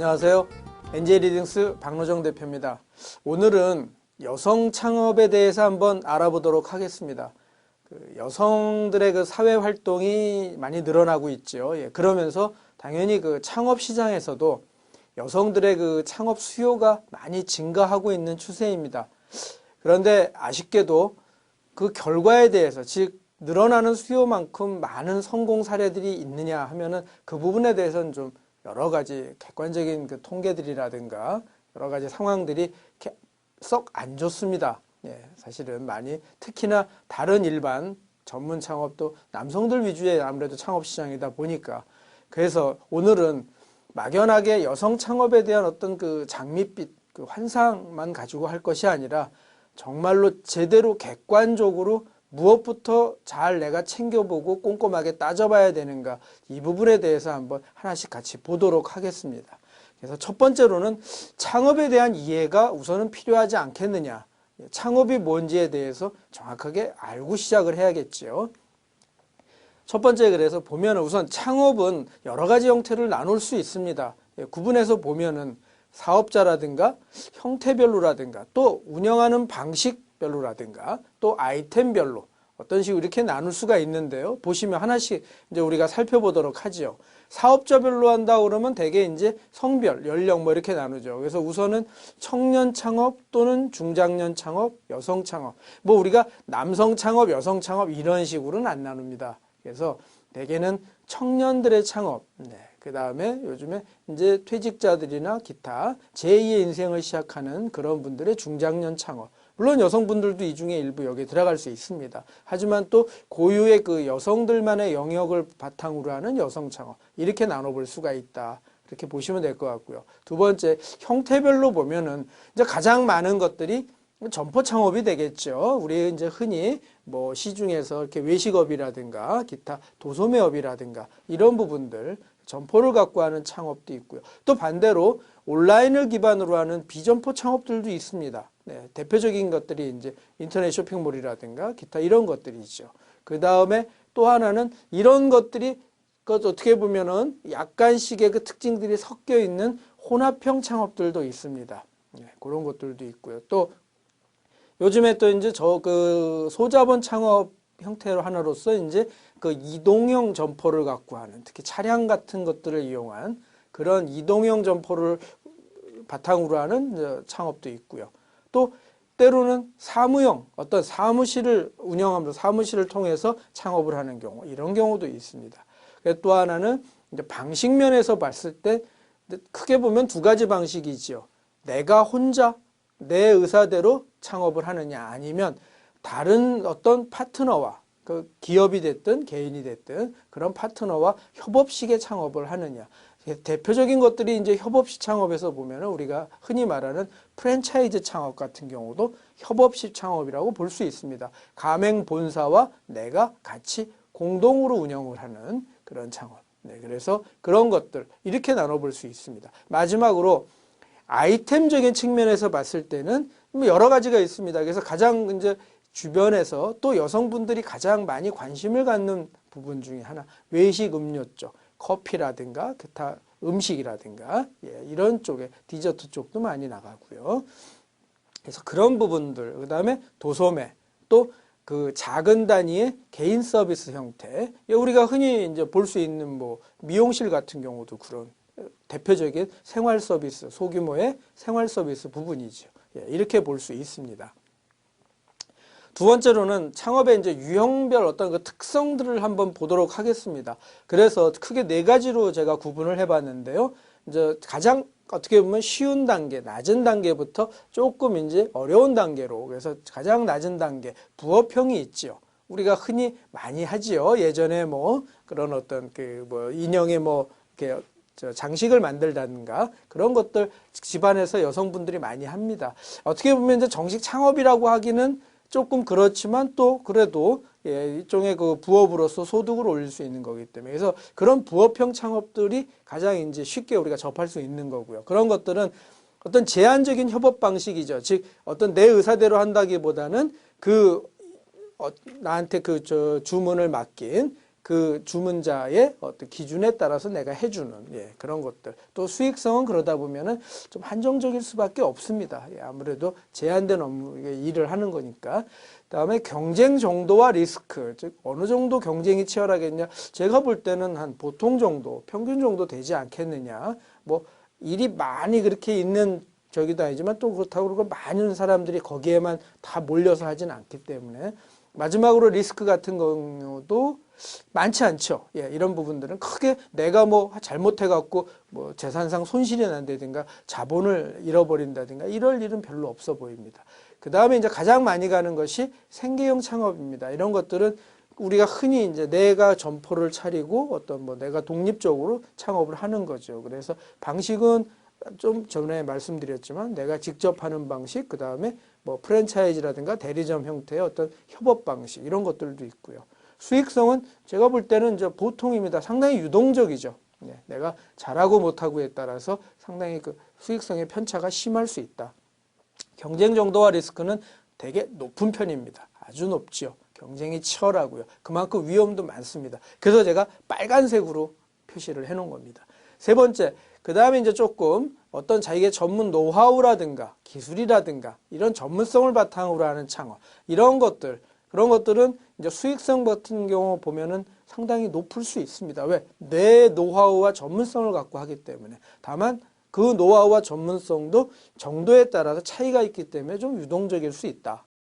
안녕하세요. NJ리딩스 박노정 대표입니다. 오늘은 여성 창업에 대해서 한번 알아보도록 하겠습니다. 여성들의 그 사회 활동이 많이 늘어나고 있죠. 그러면서 당연히 그 창업 시장에서도 여성들의 그 창업 수요가 많이 증가하고 있는 추세입니다. 그런데 아쉽게도 그 결과에 대해서, 즉 늘어나는 수요만큼 많은 성공 사례들이 있느냐 하면은 그 부분에 대해서는 좀 여러 가지 객관적인 그 통계들이라든가 여러 가지 상황들이 썩 안 좋습니다. 사실은 많이 특히나 다른 일반 전문 창업도 남성들 위주의 아무래도 창업 시장이다 보니까, 그래서 오늘은 막연하게 여성 창업에 대한 어떤 그 장밋빛 그 환상만 가지고 할 것이 아니라 정말로 제대로 객관적으로 무엇부터 잘 내가 챙겨보고 꼼꼼하게 따져봐야 되는가, 이 부분에 대해서 한번 하나씩 같이 보도록 하겠습니다. 그래서 첫 번째로는 창업에 대한 이해가 우선은 필요하지 않겠느냐. 창업이 뭔지에 대해서 정확하게 알고 시작을 해야겠죠. 첫 번째, 그래서 보면 우선 창업은 여러 가지 형태를 나눌 수 있습니다. 구분해서 보면은 사업자라든가 형태별로라든가 또 운영하는 방식별로라든가 또 아이템별로 어떤 식으로 이렇게 나눌 수가 있는데요. 보시면 하나씩 이제 우리가 살펴보도록 하죠. 사업자별로 한다 그러면 대개 이제 성별, 연령 뭐 이렇게 나누죠. 그래서 우선은 청년 창업 또는 중장년 창업, 여성 창업. 뭐 우리가 남성 창업, 여성 창업 이런 식으로는 안 나눕니다. 그래서 대개는 청년들의 창업, 그 다음에 요즘에 이제 퇴직자들이나 기타 제2의 인생을 시작하는 그런 분들의 중장년 창업. 물론 여성분들도 이 중에 일부 여기에 들어갈 수 있습니다. 하지만 또 고유의 그 여성들만의 영역을 바탕으로 하는 여성 창업. 이렇게 나눠볼 수가 있다. 그렇게 보시면 될 것 같고요. 두 번째, 형태별로 보면은 이제 가장 많은 것들이 점포 창업이 되겠죠. 우리 이제 흔히 뭐 시중에서 이렇게 외식업이라든가 기타 도소매업이라든가 이런 부분들, 점포를 갖고 하는 창업도 있고요. 또 반대로 온라인을 기반으로 하는 비점포 창업들도 있습니다. 대표적인 것들이 이제 인터넷 쇼핑몰이라든가 기타 이런 것들이죠. 그 다음에 또 하나는 이런 것들이 어떻게 보면은 약간씩의 그 특징들이 섞여 있는 혼합형 창업들도 있습니다. 그런 것들도 있고요. 또 요즘에 또 이제 소자본 창업 형태로 하나로서 이제 그 이동형 점포를 갖고 하는, 특히 차량 같은 것들을 이용한 그런 이동형 점포를 바탕으로 하는 창업도 있고요. 또 때로는 사무형, 어떤 사무실을 운영하면서 사무실을 통해서 창업을 하는 경우, 이런 경우도 있습니다. 또 하나는 이제 방식면에서 봤을 때 크게 보면 두 가지 방식이지요. 내가 혼자 내 의사대로 창업을 하느냐, 아니면 다른 어떤 파트너와, 그 기업이 됐든 개인이 됐든 그런 파트너와 협업식의 창업을 하느냐. 대표적인 것들이 이제 협업식 창업에서 보면 우리가 흔히 말하는 프랜차이즈 창업 같은 경우도 협업식 창업이라고 볼 수 있습니다. 가맹 본사와 내가 같이 공동으로 운영을 하는 그런 창업. 그래서 그런 것들 이렇게 나눠볼 수 있습니다. 마지막으로 아이템적인 측면에서 봤을 때는 여러 가지가 있습니다. 그래서 가장 이제 주변에서 또 여성분들이 가장 많이 관심을 갖는 부분 중에 하나, 외식 음료 쪽, 커피라든가 기타 음식이라든가 이런 쪽에 디저트 쪽도 많이 나가고요. 그래서 그런 부분들, 그 다음에 도소매, 또 그 작은 단위의 개인 서비스 형태, 우리가 흔히 이제 볼 수 있는 뭐 미용실 같은 경우도 그런 대표적인 생활 서비스, 소규모의 생활 서비스 부분이죠. 이렇게 볼 수 있습니다. 두 번째로는 창업의 이제 유형별 어떤 그 특성들을 한번 보도록 하겠습니다. 그래서 크게 네 가지로 제가 구분을 해봤는데요. 이제 가장 어떻게 보면 쉬운 단계, 낮은 단계부터 조금 이제 어려운 단계로, 그래서 가장 낮은 단계, 부업형이 있죠. 우리가 흔히 많이 하지요. 예전에 뭐 그런 어떤 그 뭐 인형의 뭐 이렇게 장식을 만들다든가 그런 것들 집안에서 여성분들이 많이 합니다. 어떻게 보면 이제 정식 창업이라고 하기는 조금 그렇지만 또 그래도 일종의 그 부업으로서 소득을 올릴 수 있는 거기 때문에, 그래서 그런 부업형 창업들이 가장 이제 쉽게 우리가 접할 수 있는 거고요. 그런 것들은 어떤 제한적인 협업 방식이죠. 즉 어떤 내 의사대로 한다기보다는 나한테 주문을 맡긴 그 주문자의 어떤 기준에 따라서 내가 해주는 그런 것들. 또 수익성은 그러다 보면은 좀 한정적일 수밖에 없습니다. 아무래도 제한된 업무 일을 하는 거니까. 그다음에 경쟁 정도와 리스크, 즉 어느 정도 경쟁이 치열하겠냐. 제가 볼 때는 한 보통 정도, 평균 정도 되지 않겠느냐. 뭐 일이 많이 그렇게 있는 저기도 아니지만 또 그렇다고 그러고 많은 사람들이 거기에만 다 몰려서 하진 않기 때문에. 마지막으로 리스크 같은 경우도 많지 않죠. 이런 부분들은 크게 내가 뭐 잘못해갖고 뭐 재산상 손실이 난다든가 자본을 잃어버린다든가 이럴 일은 별로 없어 보입니다. 그 다음에 이제 가장 많이 가는 것이 생계형 창업입니다. 이런 것들은 우리가 흔히 이제 내가 점포를 차리고 어떤 뭐 내가 독립적으로 창업을 하는 거죠. 그래서 방식은 좀 전에 말씀드렸지만 내가 직접 하는 방식, 그 다음에 뭐 프랜차이즈라든가 대리점 형태의 어떤 협업 방식 이런 것들도 있고요. 수익성은 제가 볼 때는 이제 보통입니다. 상당히 유동적이죠. 내가 잘하고 못하고에 따라서 상당히 그 수익성의 편차가 심할 수 있다. 경쟁 정도와 리스크는 되게 높은 편입니다. 아주 높지요. 경쟁이 치열하고요. 그만큼 위험도 많습니다. 그래서 제가 빨간색으로 표시를 해놓은 겁니다. 세 번째, 그 다음에 이제 조금 어떤 자기의 전문 노하우라든가 기술이라든가 이런 전문성을 바탕으로 하는 창업, 이런 것들, 그런 것들은 이제 수익성 같은 경우 보면은 상당히 높을 수 있습니다. 왜? 내 노하우와 전문성을 갖고 하기 때문에. 다만 그 노하우와 전문성도 정도에 따라서 차이가 있기 때문에 좀 유동적일 수 있다.